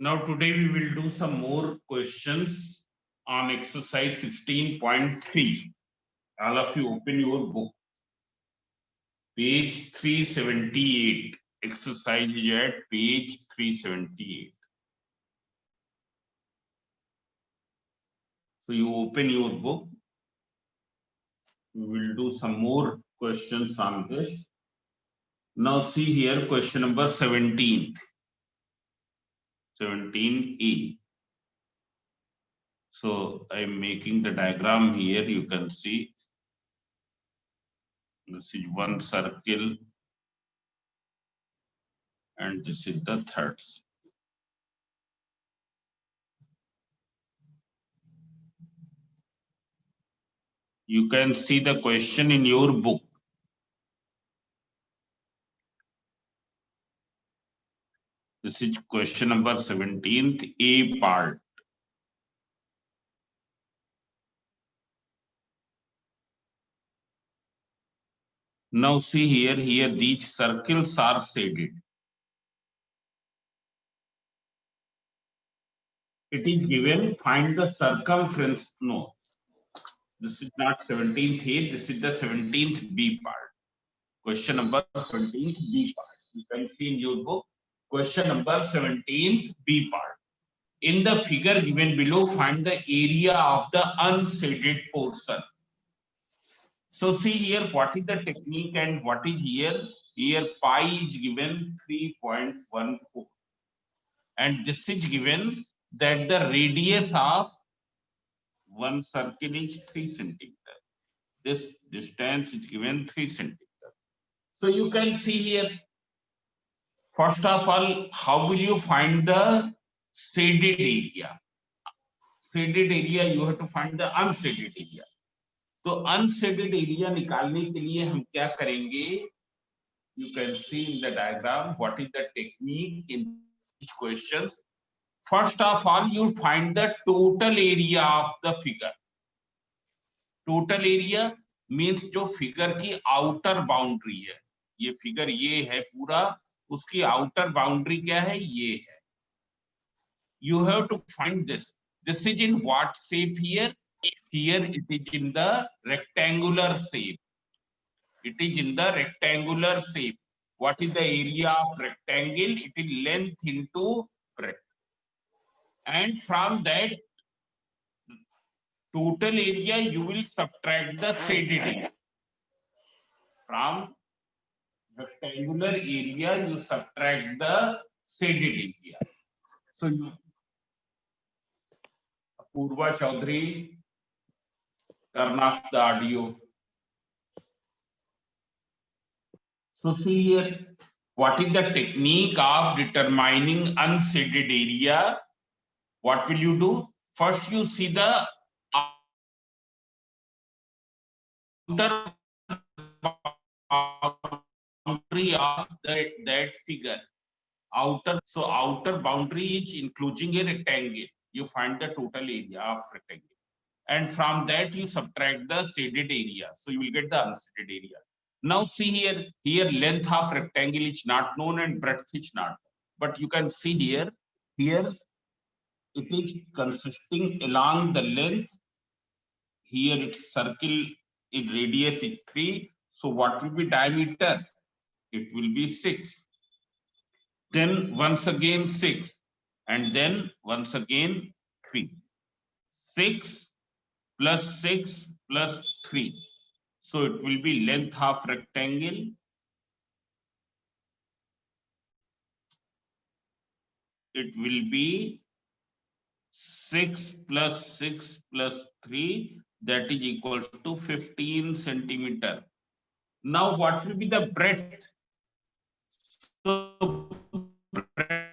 Now today we will do some more questions on exercise 16.3. All of you open your book. Page 378. Exercise is at page 378. So you open your book. We will do some more questions on this. Now see here question number 17. 17A. So I am making the diagram here. You can see this is one circle and this is the third. You can see the question in your book. This is question number 17th, A part. Now see here these circles are shaded. It is given, find the circumference. No, this is not 17th A, this is the 17th B part. Question number 17th B part. You can see in your book, question number 17th B part. In the figure given below, find the area of the unshaded portion. So see here, what is the technique and what is here? Here pi is given 3.14. And this is given that the radius of one circle is 3 centimeter. This distance is given 3 centimeter. So you can see here, first of all, how will you find the shaded area? Shaded area, you have to find the unshaded area. तो unshielded area निकालने के लिए हम क्या करेंगे? You can see in the diagram what is the technique in each question. First of all, you find the total area of the figure. Total area means जो figure की outer boundary है, ये फिगर ये है पूरा, उसकी outer boundary क्या है? ये है. You have to find this. This is in what shape here? Here it is in the rectangular shape. It is in the rectangular shape. What is the area of rectangle? It is length into breadth. And from that total area, you will subtract the shaded area. From rectangular area, you subtract the shaded area. So you, Apurva Chaudhary, turn off the audio. So see here, what is the technique of determining unshaded area? What will you do? First, you see the outer boundary of that figure. So outer boundary is including a rectangle. You find the total area of rectangle. And from that, you subtract the shaded area. So you will get the unshaded area. Now see here length of rectangle is not known and breadth is not known. But you can see here it is consisting along the length. Here its circle in radius is 3. So what will be diameter? It will be 6. Then once again 6. And then once again 3. 6 plus 6 plus 3. So it will be length of rectangle. It will be 6 plus 6 plus 3, that is equals to 15 centimeter. Now what will be the breadth? So breadth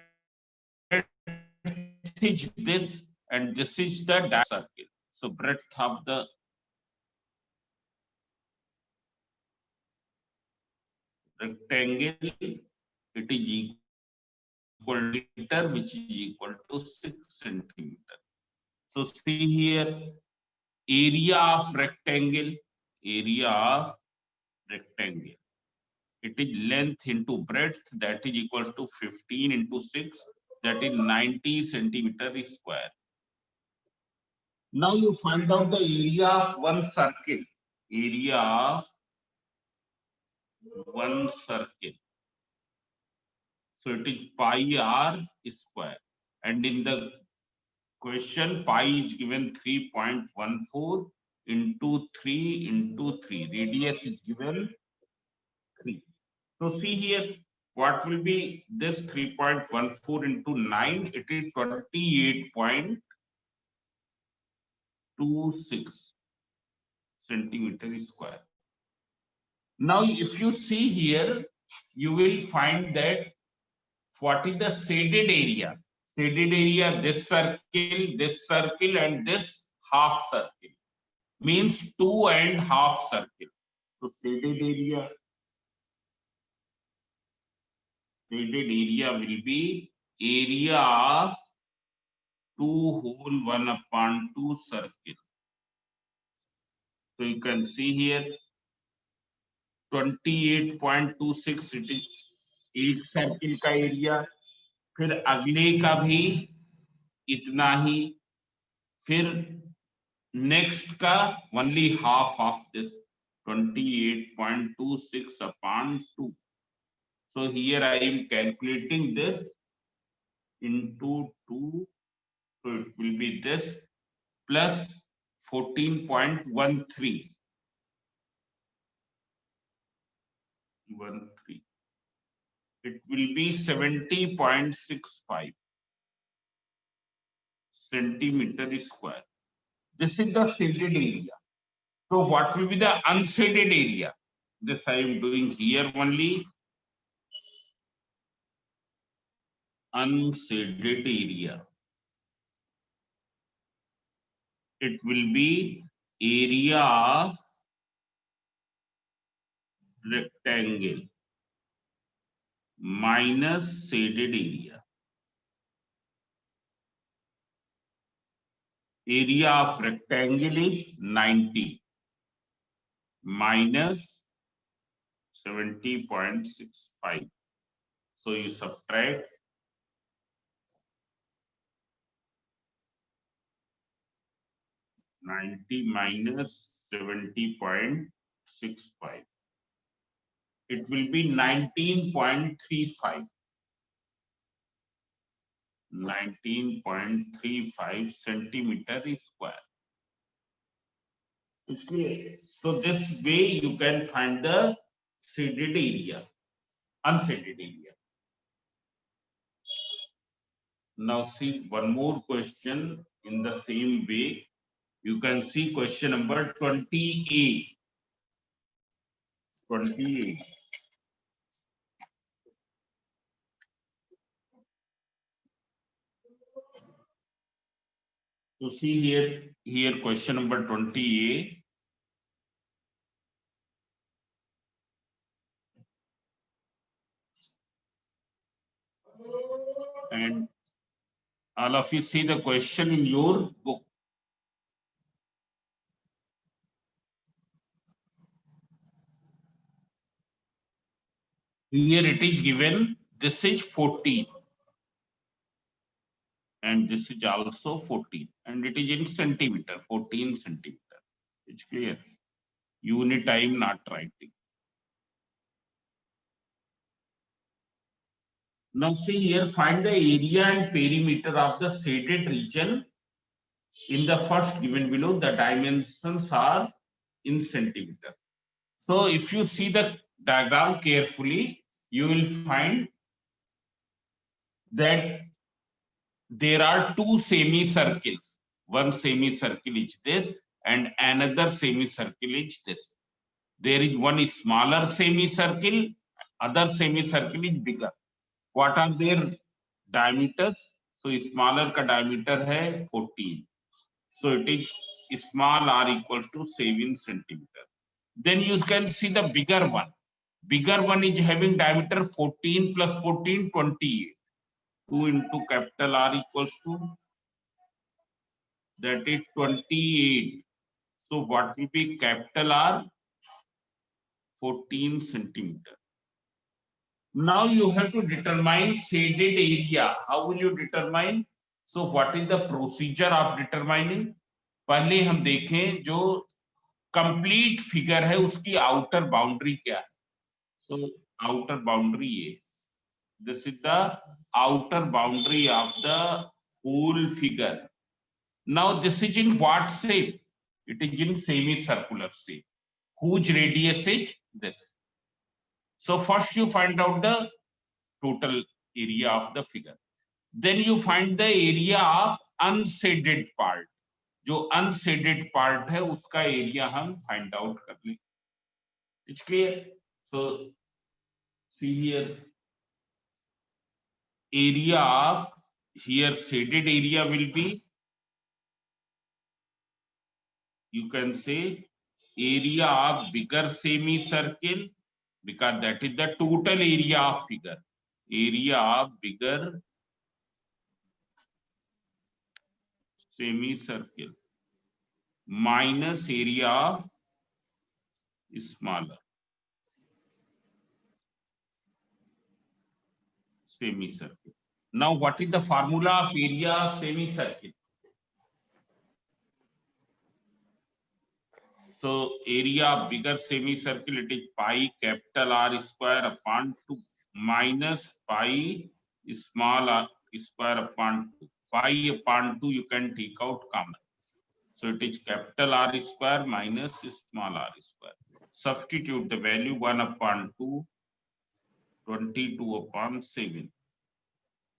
is this and this is the diameter circle. So breadth of the rectangle, it is equal to meter, which is equal to 6 centimeter. So see here, area of rectangle, it is length into breadth, that is equals to 15 into 6. that is 90 centimeter square. Now you find out the area of one circle. Area of one circle. So it is pi r square. And in the question, pi is given 3.14 into 3 into 3. Radius is given 3. So see here, what will be this 3.14 into 9? It is 28.26 centimeter square. Now, if you see here, you will find that what is the shaded area? Shaded area, this circle, and this half circle means 2.5 circle. So shaded area will be area of 2 whole 1/2 circle. So you can see here 28.26 it is एक circle का area, फिर अगले का भी इतना ही, फिर next का only half of this 28.26 upon 2. So here I am calculating this into 2, so it will be this plus 14.13. It will be 70.65 centimeter square. This is the shaded area. So what will be the unshaded area? This I am doing here only. Unshaded area. It will be area of rectangle minus shaded area. Area of rectangle is 90 minus 70.65. So you subtract 90 minus 70.65. It will be 19.35. 19.35 centimeter square. It's clear. So this way you can find the shaded area, unshaded area. Now see one more question in the same way. You can see question number 28. 28. So see here question number 28. And all of you see the question in your book. Here it is given, this is 14. And this is also 14. And it is in centimeter, 14 centimeter. It's clear. Unit I am not writing. Now see here, find the area and perimeter of the shaded region. In the first given below, the dimensions are in centimeter. So if you see the diagram carefully, you will find that there are two semicircles. One semicircle is this and another semicircle is this. There is one smaller semicircle, other semicircle is bigger. What are their diameters? So smaller का diameter है 14. So it is small r equals to 7 centimeter. Then you can see the bigger one. Bigger one is having diameter 14 plus 14, 28. 2 into capital R equals to, that is 28. So what will be capital R? 14 centimeter. Now you have to determine shaded area. How will you determine? So what is the procedure of determining? पहले हम देखें जो complete figure है उसकी outer boundary क्या है. So outer boundary है. This is the outer boundary of the whole figure. Now this is in what shape? It is in semicircular shape. Whose radius is this? So first you find out the total area of the figure. Then you find the area of unshaded part. जो unshaded part है उसका area हम find out कर लें. It's clear? So see here, area of here shaded area will be, you can say, area of bigger semicircle, because that is the total area of figure. Area of bigger semicircle minus area of smaller semicircle. Now what is the formula of area of semicircle? So area of bigger semicircle, it is pi capital R square upon 2 minus pi small r square upon 2. Pi upon 2 you can take out common. So it is capital R square minus small r square. Substitute the value 1 upon 2, 22 upon 7.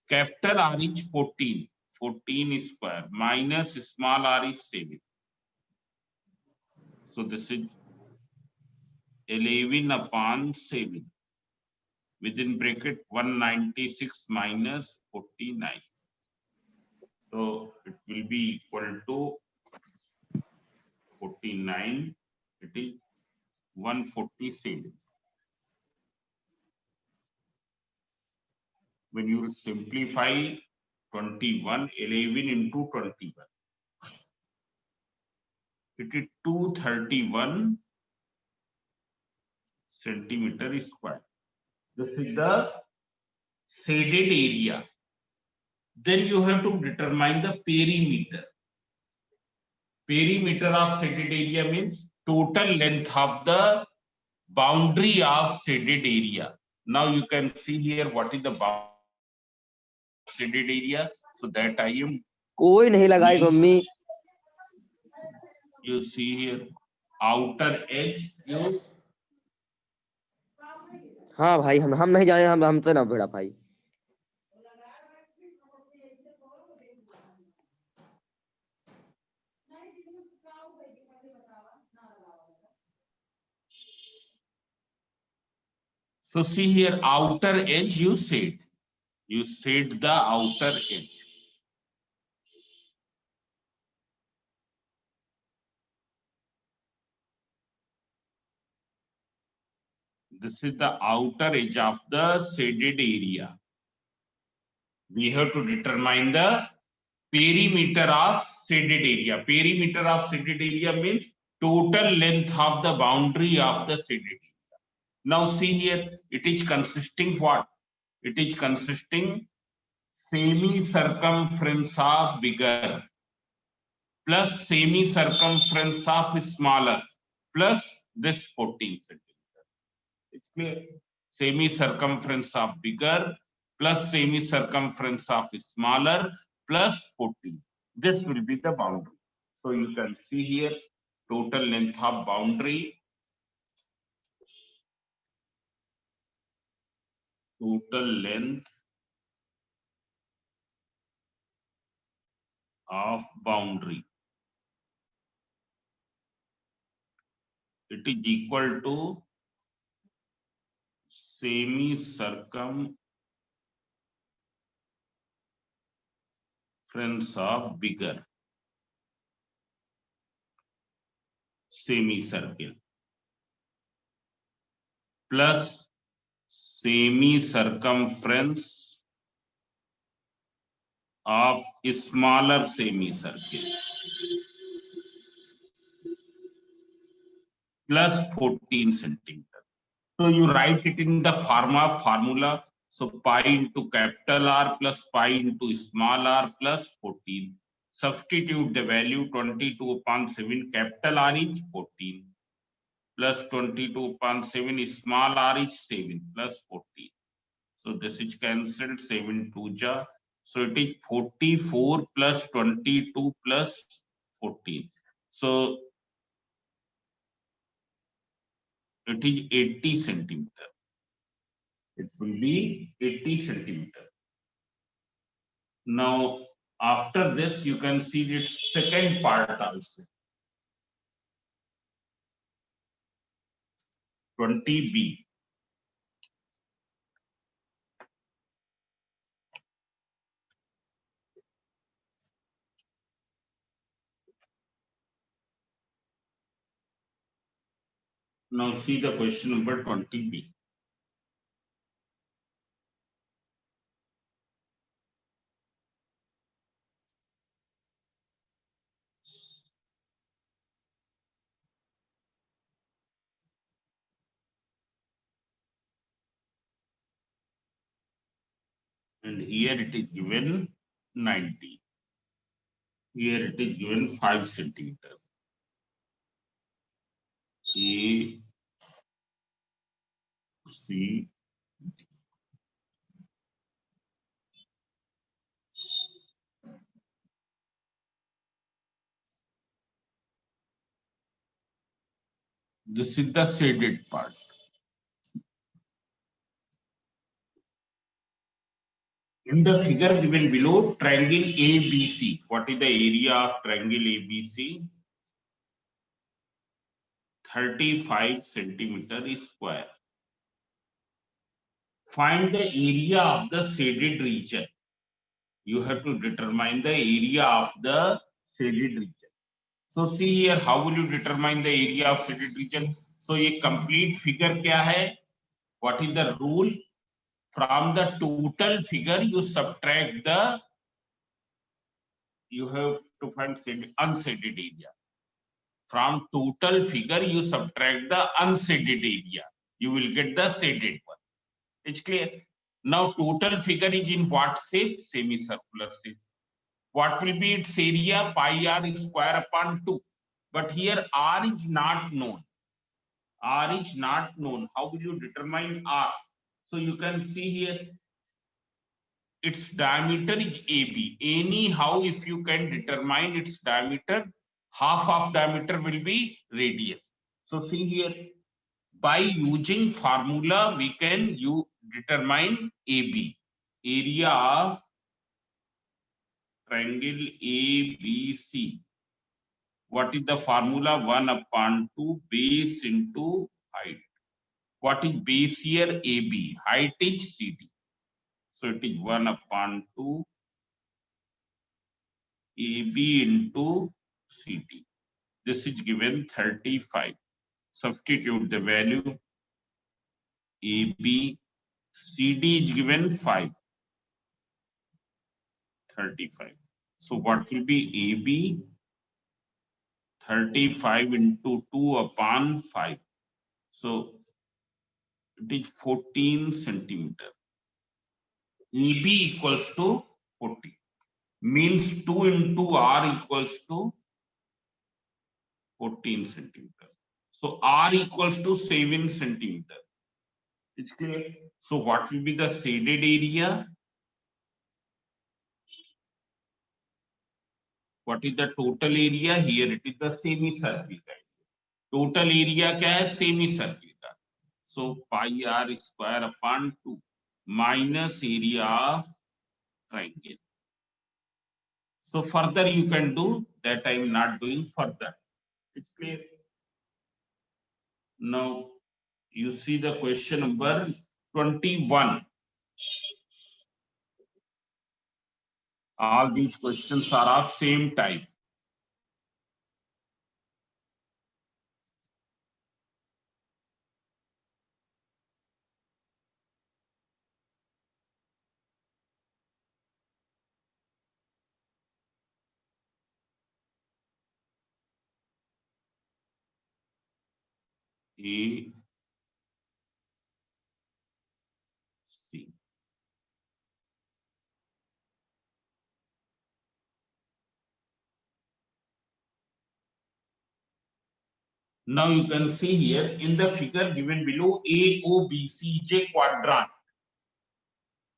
Capital R is 14, 14 square minus small r is 7. So this is 11 upon 7. Within bracket 196 minus 49. So it will be equal to 49. It is 147. When you simplify 21, 11 into 21, it is 231 centimeter square. This is the shaded area. Then you have to determine the perimeter. Perimeter of shaded area means total length of the boundary of shaded area. Now you can see here what is the boundary shaded area. So that I am. कोई नहीं लगाई mummy. You see here outer edge. You. हाँ भाई हम नहीं जाने, हम हमसे ना भिड़ा भाई. So see here outer edge you said. You said the outer edge. This is the outer edge of the shaded area. We have to determine the perimeter of shaded area. Perimeter of shaded area means total length of the boundary of the shaded area. Now see here, it is consisting what? It is consisting semi-circumference of bigger plus semi-circumference of smaller plus this 14 centimeter. It's clear? Semi-circumference of bigger plus semi-circumference of smaller plus 14. This will be the boundary. So you can see here total length of boundary. Total length of boundary. It is equal to semi-circumference of bigger semicircle plus semi-circumference of smaller semicircle plus 14 centimeter. So you write it in the formula. So pi into capital R plus pi into small r plus 14. Substitute the value 22 upon 7, capital R is 14, plus 22 upon 7, small r is 7, plus 14. So this is cancelled, 7 2 ja. So it is 44 plus 22 plus 14. So it is 80 centimeter. It will be 80 centimeter. Now, after this, you can see the second part also. 20B. Now see the question number 20B. And here it is given 90. Here it is given 5 centimeter. A, C, this is the shaded part. In the figure given below, triangle ABC. What is the area of triangle ABC? 35 centimeter square. Find the area of the shaded region. You have to determine the area of the shaded region. So see here, how will you determine the area of shaded region? So a complete figure kya hai? What is the rule? From the total figure, you subtract the, you have to find unshaded area. From total figure, you subtract the unshaded area. You will get the shaded one. It's clear. Now total figure is in what shape? Semicircular shape. What will be its area? Pi r square upon 2. But here r is not known. R is not known. How will you determine r? So you can see here, its diameter is AB. Anyhow, if you can determine its diameter, half of diameter will be radius. So see here, by using formula, we can determine AB. Area of triangle ABC. What is the formula? 1 upon 2 base into height. What is base here? AB. Height is CD. So it is 1 upon 2 AB into CD. This is given 35. Substitute the value. AB, CD is given 5. 35. So what will be AB? 35 into 2 upon 5. So it is 14 centimeter. EB equals to 40. Means 2 into R equals to 14 centimeter. So R equals to 7 centimeter. It's clear. So what will be the shaded area? What is the total area? Here it is the semicircle. Total area क्या है? Semicircle का. So pi r square upon 2 minus area of triangle. So further you can do that. I am not doing further. It's clear. Now you see the question number 21. All these questions are of same type. A, Now you can see here in the figure given below AOBCJ quadrant.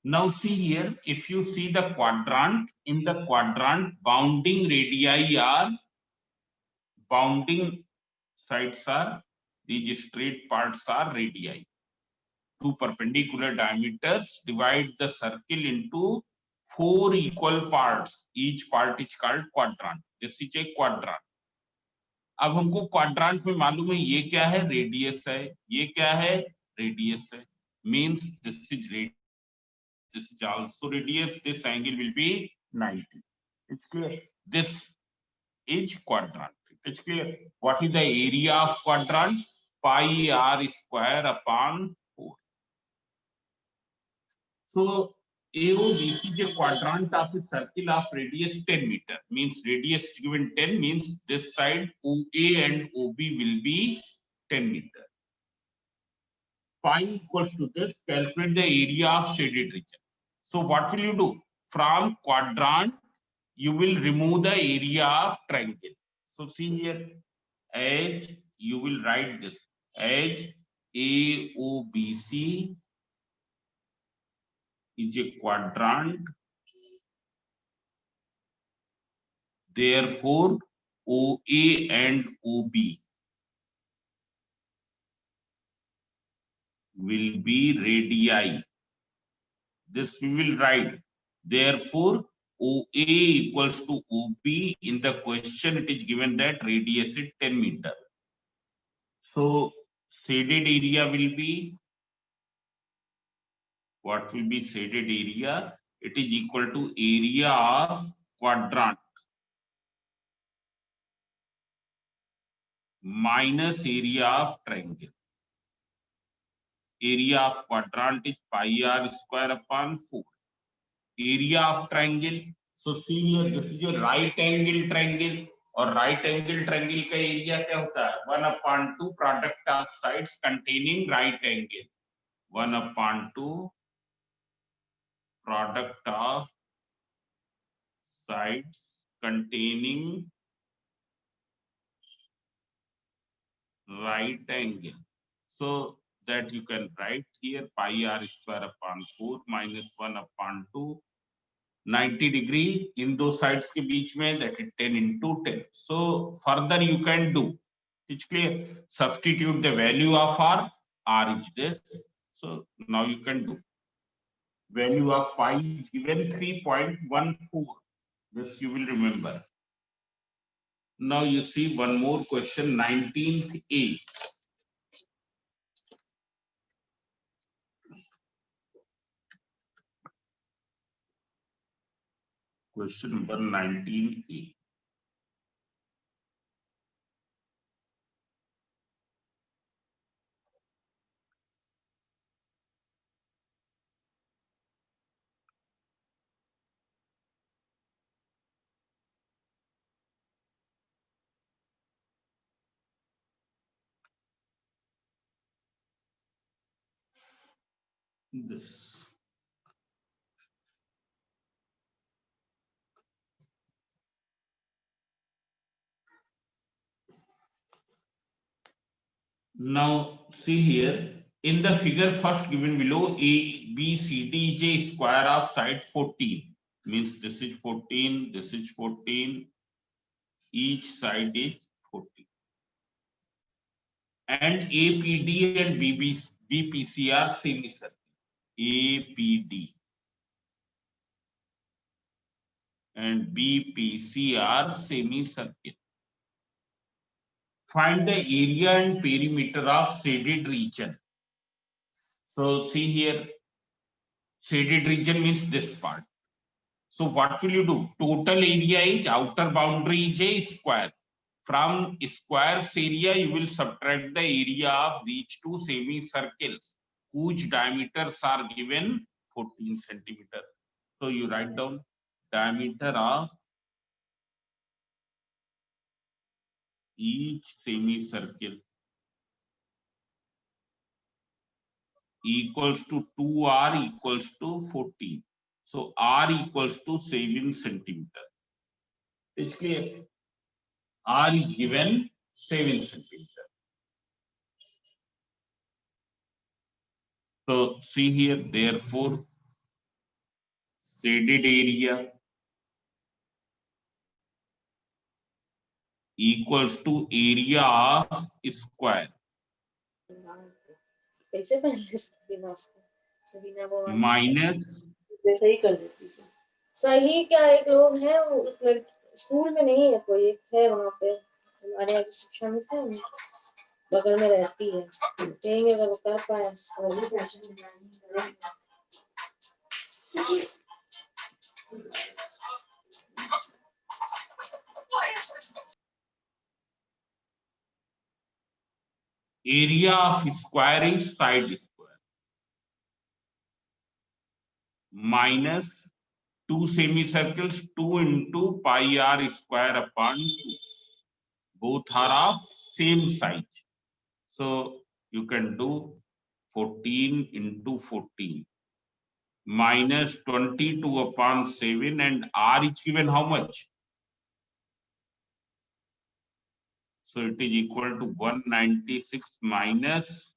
Now see here, if you see the quadrant, in the quadrant bounding radii are, bounding sides are, these straight parts are radii. Two perpendicular diameters divide the circle into 4 equal parts. Each part is called quadrant. This is a quadrant. अब हमको quadrant में मालूम है ये क्या है, radius है, ये क्या है, रेडियस है, means this is radius, this is also radius, this angle will be 90. It's clear. This is quadrant. It's clear. What is the area of quadrant? Pi r square upon 4. So AOBC is a quadrant of a circle of radius 10 meter. Means radius given 10 means this side OA and OB will be 10 meter. Pi equals to this. Calculate the area of shaded region. So what will you do? From quadrant, you will remove the area of triangle. So see here, as you will write this as AOBC is a quadrant. Therefore, OA and OB will be radii. This we will write. Therefore, OA equals to OB. In the question, it is given that radius is 10 meter. So, shaded area will be, what will be shaded area? It is equal to area of quadrant minus area of triangle. Area of quadrant is pi r square upon 4. Area of triangle. So see here, this is your right angle triangle. और right angle triangle का area क्या होता है? 1/2 product of sides containing right angle. 1/2 product of sides containing right angle. So that you can write here pi r square upon 4 minus 1/2. 90 degree in those sides के बीच में, that is 10 into 10. So further you can do. It's clear. Substitute the value of r is this. So now you can do. Value of pi is given 3.14. This you will remember. Now you see one more question, 19th A. Question number 19A. This. Now see here, in the figure first given below, A, B, C, D is a square of side 14. Means this is 14, this is 14, each side is 14. And APD and BPC are semicircle. APD and BPC are semicircle. Find the area and perimeter of shaded region. So see here, shaded region means this part. So what will you do? Total area is, outer boundary is a square. From square's area, you will subtract the area of these two semicircles whose diameters are given 14 centimeter. So you write down diameter of each semicircle equals to 2r equals to 14. So r equals to 7 centimeter. It's clear. R is given 7 centimeter. So see here, therefore, shaded area equals to area of square कैसे पहले बिना बिना वो minus वैसे ही कर देती थी। सही क्या एक लोग है वो स्कूल में नहीं है कोई एक है वहाँ पे हमारे रिसेप्शन में है बगल में रहती है कहेंगे अगर वो कर पाए area of square is side square minus 2 semicircles 2 into pi r square upon 2. Both are of same size. So you can do 14 into 14 minus 22 upon 7 and r is given how much? So it is equal to 196 minus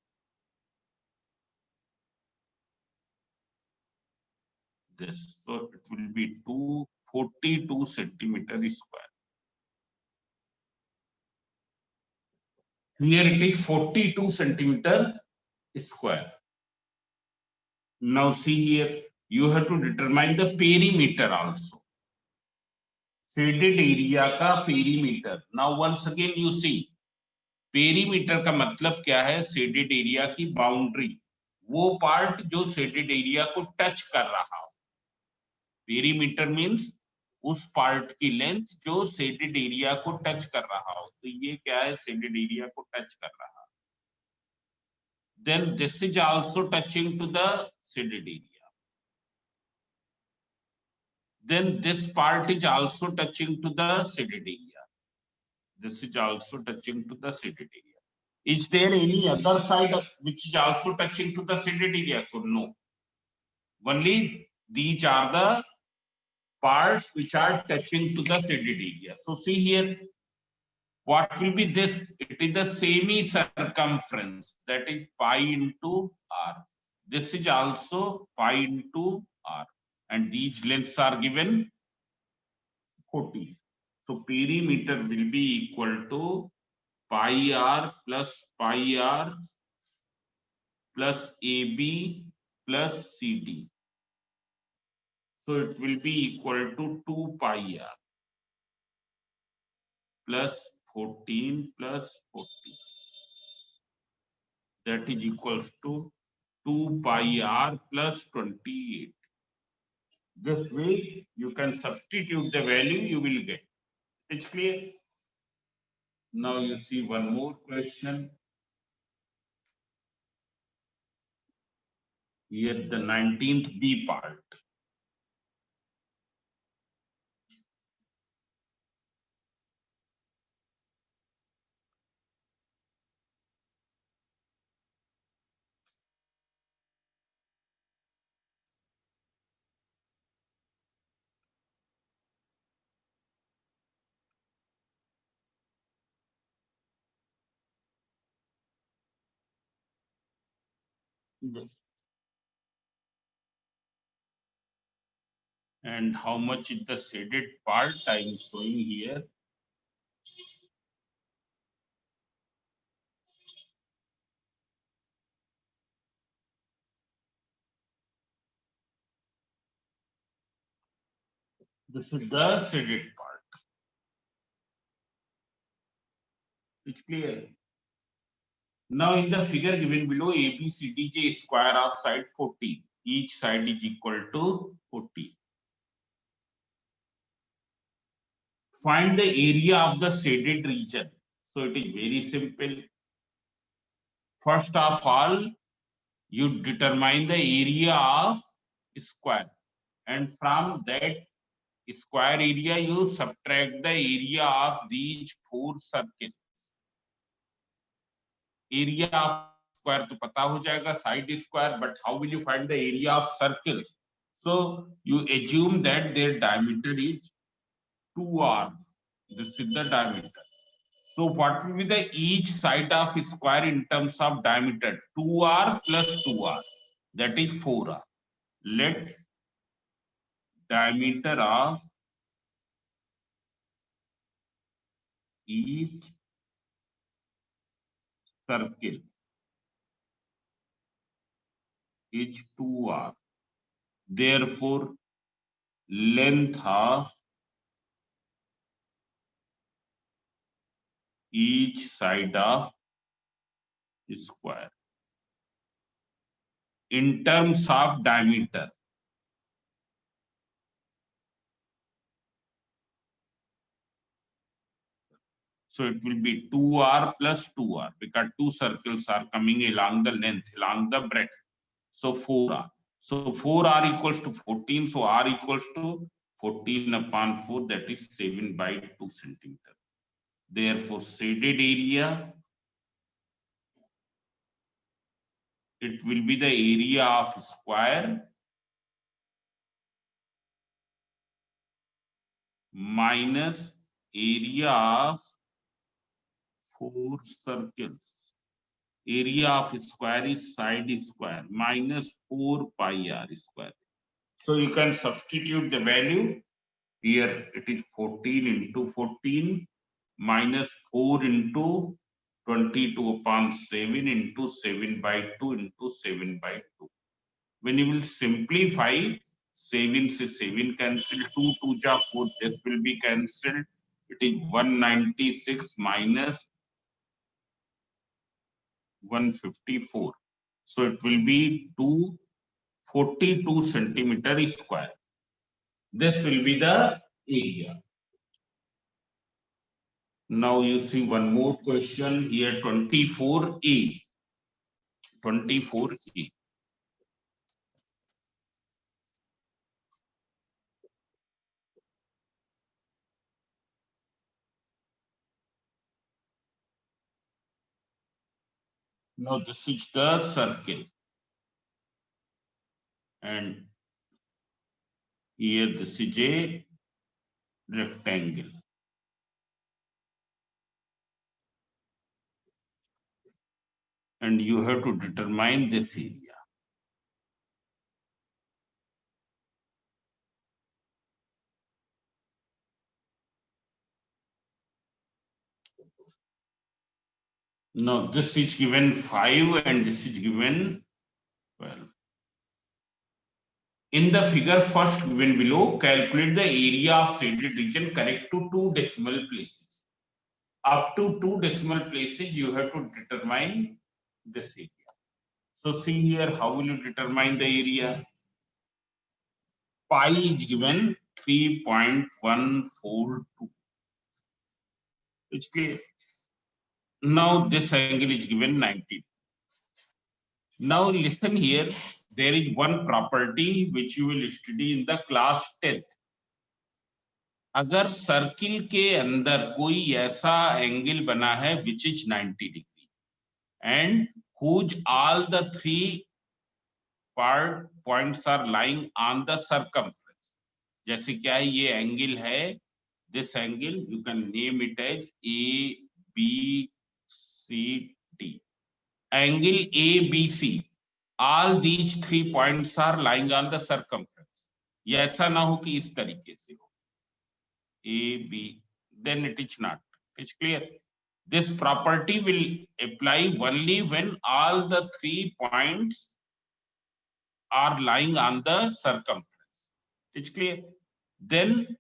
this. So it will be 242 centimeter square. Here it is 42 centimeter square. Now see here, you have to determine the perimeter also. Shaded area का perimeter. Now once again you see, perimeter का मतलब क्या है? Shaded area की boundary. वो part जो shaded area को touch कर रहा हो. पेरीमीटर मींस उस पार्ट की लेंथ जो शेडेड एरिया को टच कर रहा हो. तो ये क्या है? शेडेड एरिया को टच कर रहा है. Then this is also touching to the shaded area. Then this part is also touching to the shaded area. This is also touching to the shaded area. Is there any other side which is also touching to the shaded area? So no. Only these are the parts which are touching to the shaded area. So see here, what will be this? It is the semi-circumference, that is pi into r. This is also pi into r, and these lengths are given 40. So perimeter will be equal to pi r plus pi r plus AB plus CD. So it will be equal to 2 pi r plus 14 plus 40. That is equals to 2 pi r plus 28. This way you can substitute the value, you will get. It's clear? Now you see one more question. Here the 19th B part. Yes. And how much is the shaded part? I am showing here. This is the shaded part. It's clear. Now in the figure given below, ABCDJ square of side 40. Each side is equal to 40. Find the area of the shaded region. So it is very simple. First of all, you determine the area of square, and from that square area you subtract the area of these 4 circles. Area of square तो पता हो जाएगा, side square, but how will you find the area of circles? So you assume that their diameter is 2r. This is the diameter. So what will be the each side of square in terms of diameter? 2r plus 2r. that is 4r. Let diameter of each circle is 2r. Therefore, length of each side of square in terms of diameter. So it will be 2r plus 2r because two circles are coming along the length, along the breadth. So 4r. So 4r equals to 14. So r equals to 14 upon 4, that is 7 by 2 centimeter. Therefore, shaded area, it will be the area of square minus area of 4 circles. Area of square is side square minus 4 pi r square. So you can substitute the value. Here it is 14 into 14 minus 4 into 22 upon 7 into 7 by 2 into 7 by 2. When you will simplify, 7 से 7 cancel, 2 2 जा 4, this will be cancelled. It is 196 minus 154. So it will be 242 centimeter square. This will be the area. Now you see one more question here, 24A. 24A. Now this is the circle. And here this is a rectangle. And you have to determine this area. Now this is given 5 and this is given 12. In the figure first given below, calculate the area of shaded region correct to 2 decimal places. Up to 2 decimal places, you have to determine this area. So see here, how will you determine the area? Pi is given 3.142. It's clear. Now this angle is given 90. Now listen here, there is one property which you will study in the class 10th. अगर circle के अंदर कोई ऐसा angle बना है which is 90 degree and whose all the 3 points are lying on the circumference. जैसे क्या है, ये एंगल है, this angle you can name it as ABCD. Angle ABC, all these 3 points are lying on the circumference. ये ऐसा ना हो कि इस तरीके से हो AB, then it is not. It's clear. This property will apply only when all the 3 points are lying on the circumference. It's clear. Then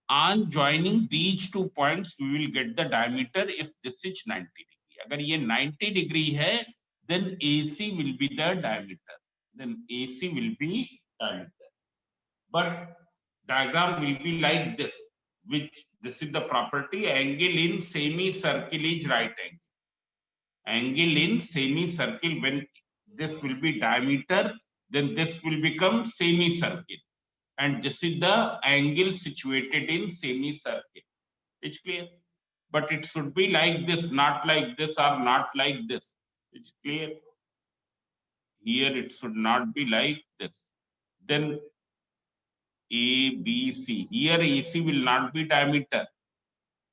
on joining these 2 points, we will get the diameter if this is 90 degree. अगर ये 90 degree है, then AC will be the diameter. Then AC will be diameter. But diagram will be like this. Which this is the property, angle in semicircle is right angle. Angle in semicircle, when this will be diameter, then this will become semicircle. And this is the angle situated in semicircle. It's clear? But it should be like this, not like this or not like this. It's clear? Here it should not be like this. Then ABC. Here AC will not be diameter.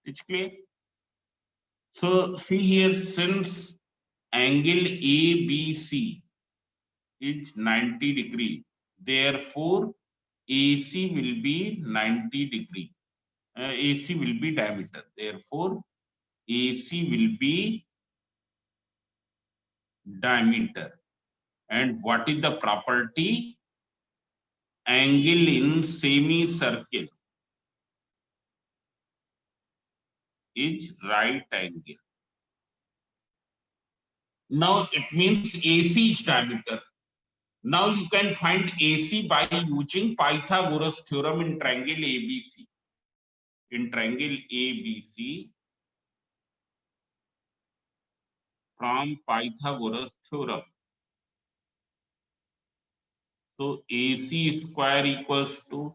It's clear? So see here, since angle ABC is 90 degree. Therefore, AC will be 90 degree. AC will be diameter. Therefore, AC will be diameter. And what is the property? Angle in semicircle is right angle. Now it means AC is diameter. Now you can find AC by using Pythagoras theorem in triangle ABC. In triangle ABC, from Pythagoras theorem. So AC square equals to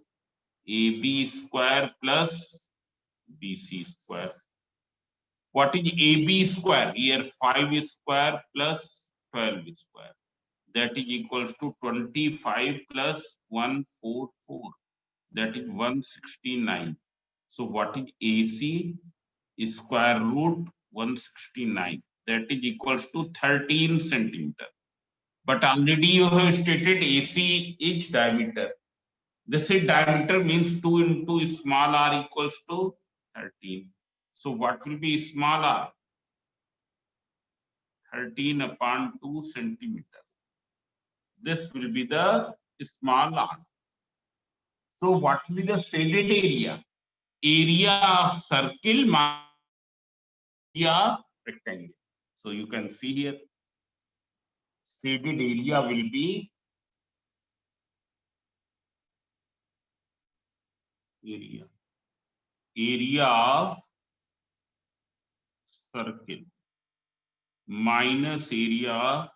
AB square plus BC square. What is AB square? Here 5 square plus 12 square. That is equals to 25 plus 144. That is 169. So what is AC? Is square root 169. That is equals to 13 centimeter. But already you have stated AC is diameter. This is diameter means 2 into small r equals to 13. So what will be small r? 13 upon 2 centimeter. This will be the small r. So what will be the shaded area? Area of circle minus area of rectangle. So you can see here, shaded area will be area of circle minus area of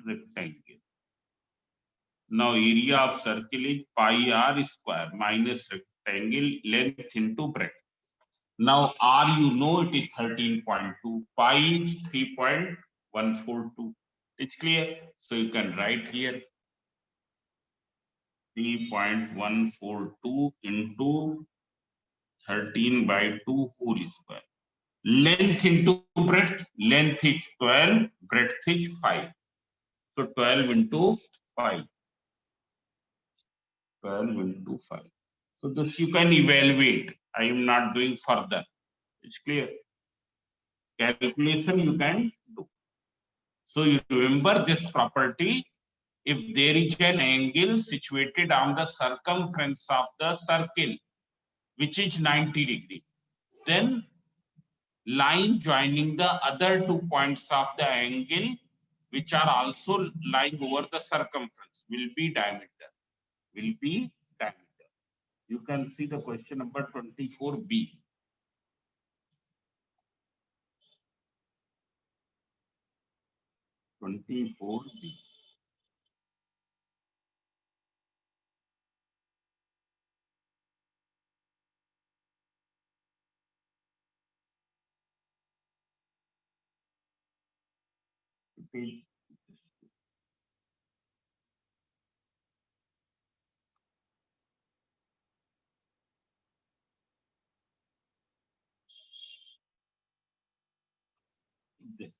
rectangle. Now area of circle is pi r square minus rectangle length into breadth. Now r you know it is 13.2, pi is 3.142. It's clear. So you can write here 3.142 into 13 by 2 whole square. Length into breadth, length is 12, breadth is 5. So 12 into 5. 12 into 5. So this you can evaluate. I am not doing further. It's clear. Calculation you can do. So you remember this property. If there is an angle situated on the circumference of the circle, which is 90 degree, then line joining the other 2 points of the angle, which are also lying over the circumference, will be diameter. Will be diameter. You can see the question number 24B. 24B. This.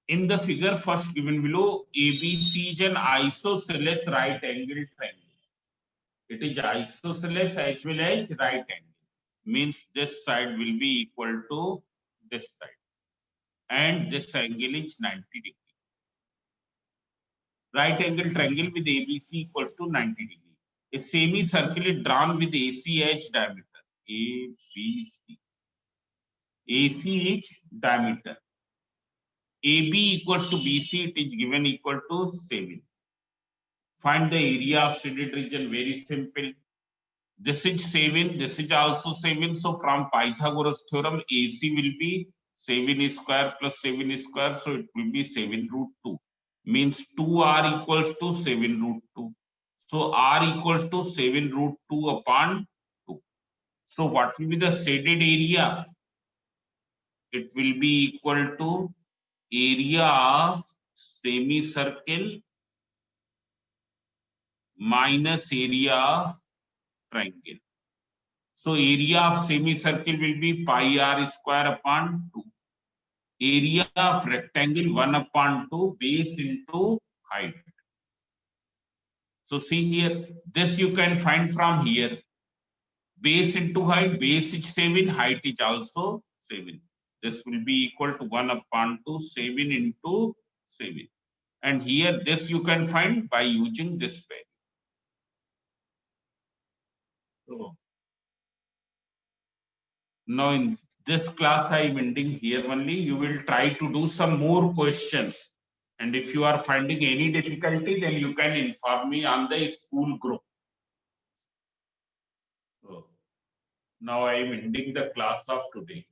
In the figure first given below, ABC is an isosceles right angle triangle. It is isosceles as well as right angle. Means this side will be equal to this side. And this angle is 90 degree. Right angle triangle with ABC equals to 90 degree. A semicircle is drawn with AC as diameter. ABC. AC is diameter. AB equals to BC, it is given equal to 7. Find the area of shaded region, very simple. This is 7, this is also 7. So from Pythagoras theorem, AC will be 7 square plus 7 square. So it will be 7 root 2. Means 2r equals to 7 root 2. So r equals to 7 root 2 upon 2. So what will be the shaded area? It will be equal to area of semicircle minus area of triangle. So area of semicircle will be pi r square upon 2. Area of rectangle 1 upon 2 base into height. So see here, this you can find from here. Base into height, base is 7, height is also 7. This will be equal to 1 upon 2, 7 into 7. And here this you can find by using this value. So now in this class I am ending here only. You will try to do some more questions. And if you are finding any difficulty, then you can inform me on the school group. So now I am ending the class of today.